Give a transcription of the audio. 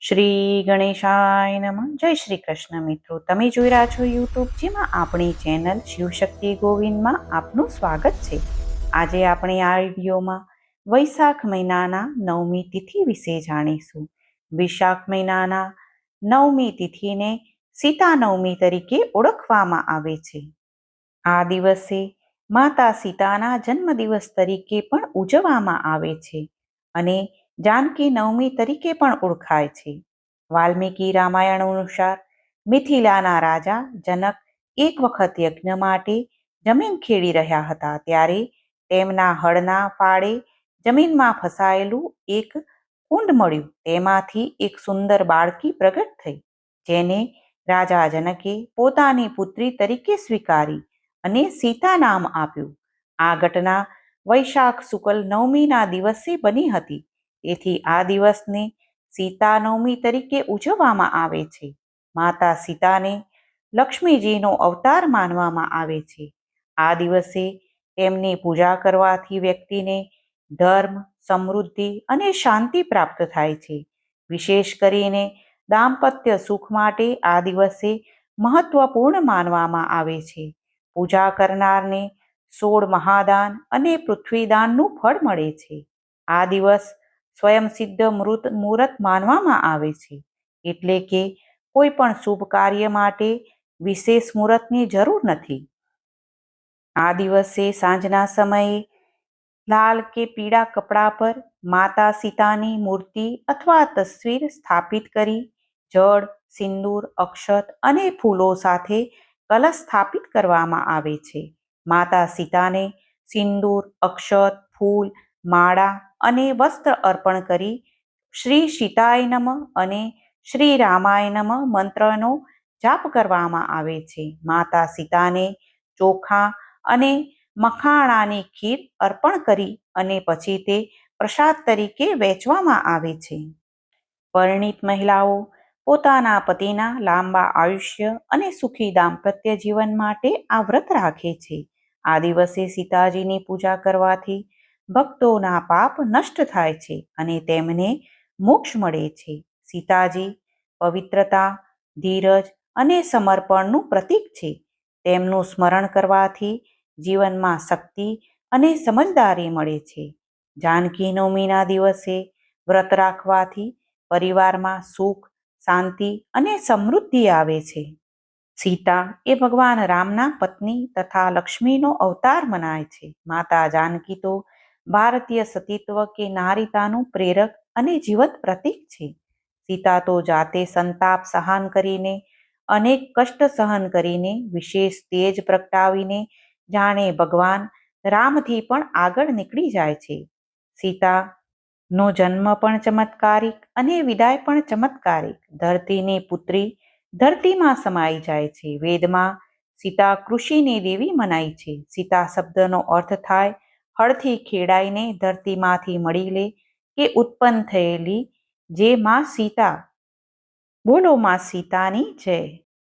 શ્રી ગણેશાય નમઃ. જય શ્રી કૃષ્ણ મિત્રો, તમે જોઈ રહ્યા છો યુટ્યુબ, જેમાં આપણી ચેનલ શિવશક્તિ ગોવિંદમાં આપનું સ્વાગત છે. આજે આપણે આ વિડીયોમાં વૈશાખ મહિનાના નવમી તિથિ વિશે જાણીશું. વૈશાખ મહિનાના નવમી તિથિને સીતા નવમી તરીકે ઓળખવામાં આવે છે. આ દિવસે માતા સીતાના જન્મદિવસ તરીકે પણ ઉજવવામાં આવે છે અને જાનકી નવમી તરીકે પણ ઓળખાય છે. વાલ્મીકી રામાયણ અનુસાર મિથિલાના રાજા જનક એક વખત યજ્ઞ માટે જમીન ખેડી રહ્યા હતા, ત્યારે તેમના હળના ફાળે જમીનમાં ફસાયેલું એક કુંડ મળ્યું. તેમાંથી એક સુંદર બાળકી પ્રગટ થઈ, જેને રાજા જનકે પોતાની પુત્રી તરીકે સ્વીકારી અને સીતા નામ આપ્યું. આ ઘટના વૈશાખ શુક્લ નવમીના દિવસે બની હતી. તેથી આ દિવસને સીતા નવમી તરીકે ઉજવવામાં આવે છે. માતા સીતાને લક્ષ્મીજીનો અવતાર માનવામાં આવે છે. આ દિવસે તેમની પૂજા કરવાથી વ્યક્તિને ધર્મ, સમૃદ્ધિ અને શાંતિ પ્રાપ્ત થાય છે. વિશેષ કરીને દાંપત્ય સુખ માટે આ દિવસે મહત્વપૂર્ણ માનવામાં આવે છે. પૂજા કરનારને 16 મહાદાન અને પૃથ્વીદાનનું ફળ મળે છે. આ દિવસ સ્વયંસિદ્ધ મુહૂર્ત માનવામાં આવે છે, એટલે કે કોઈ પણ શુભ કાર્ય માટે વિશેષ મુહૂર્તની જરૂર નથી. આ દિવસે સાંજના સમયે લાલ કે પીળા કપડા પર માતા સીતાની મૂર્તિ અથવા તસવીર સ્થાપિત કરી જળ, સિંદૂર, અક્ષત અને ફૂલો સાથે કલશ સ્થાપિત કરવામાં આવે છે. માતા સીતાને સિંદૂર, અક્ષત, ફૂલ, માળા અને વસ્ત્ર અર્પણ કરી શ્રી સીતાય નમઃ અને શ્રી રામાય નમઃ મંત્રનો જાપ કરવામાં આવે છે. માતા સીતાને ચોખા અને મખાણાની ખીર અર્પણ કરી અને પછી તે પ્રસાદ તરીકે વહેંચવામાં આવે છે. પરિણીત મહિલાઓ પોતાના પતિના લાંબા આયુષ્ય અને સુખી દાંપત્ય જીવન માટે આ વ્રત રાખે છે. આ દિવસે સીતાજીની પૂજા કરવાથી ભક્તોના પાપ નષ્ટ થાય છે અને તેમને મોક્ષ મળે છે. સીતાજી પવિત્રતા, ધીરજ અને સમર્પણનું પ્રતીક છે. તેમનું સ્મરણ કરવાથી જીવનમાં શક્તિ અને સમજદારી મળે છે. જાનકી નવમીના દિવસે વ્રત રાખવાથી પરિવારમાં સુખ, શાંતિ અને સમૃદ્ધિ આવે છે. સીતા એ ભગવાન રામના પત્ની તથા લક્ષ્મીનો અવતાર મનાય છે. માતા જાનકી તો ભારતીય સતીત્વ કે નારીતાનું પ્રેરક અને જીવંત પ્રતીક છે. સીતા તો જાતે સંતાપ સહન કરીને, અનેક કષ્ટ સહન કરીને, વિશેષ તેજ પ્રગટાવીને જાણે ભગવાન રામથી પણ આગળ નીકળી જાય છે. સીતાનો જન્મ પણ ચમત્કારિક અને વિદાય પણ ચમત્કારિક. ધરતીની પુત્રી ધરતીમાં સમાઈ જાય છે. વેદમાં સીતા કૃષિની દેવી મનાય છે. સીતા શબ્દનો અર્થ થાય હળથી ખેડાઈને ધરતીમાંથી મળી લે કે ઉત્પન્ન થયેલી જે માં સીતા. બોલો માં સીતાની જય.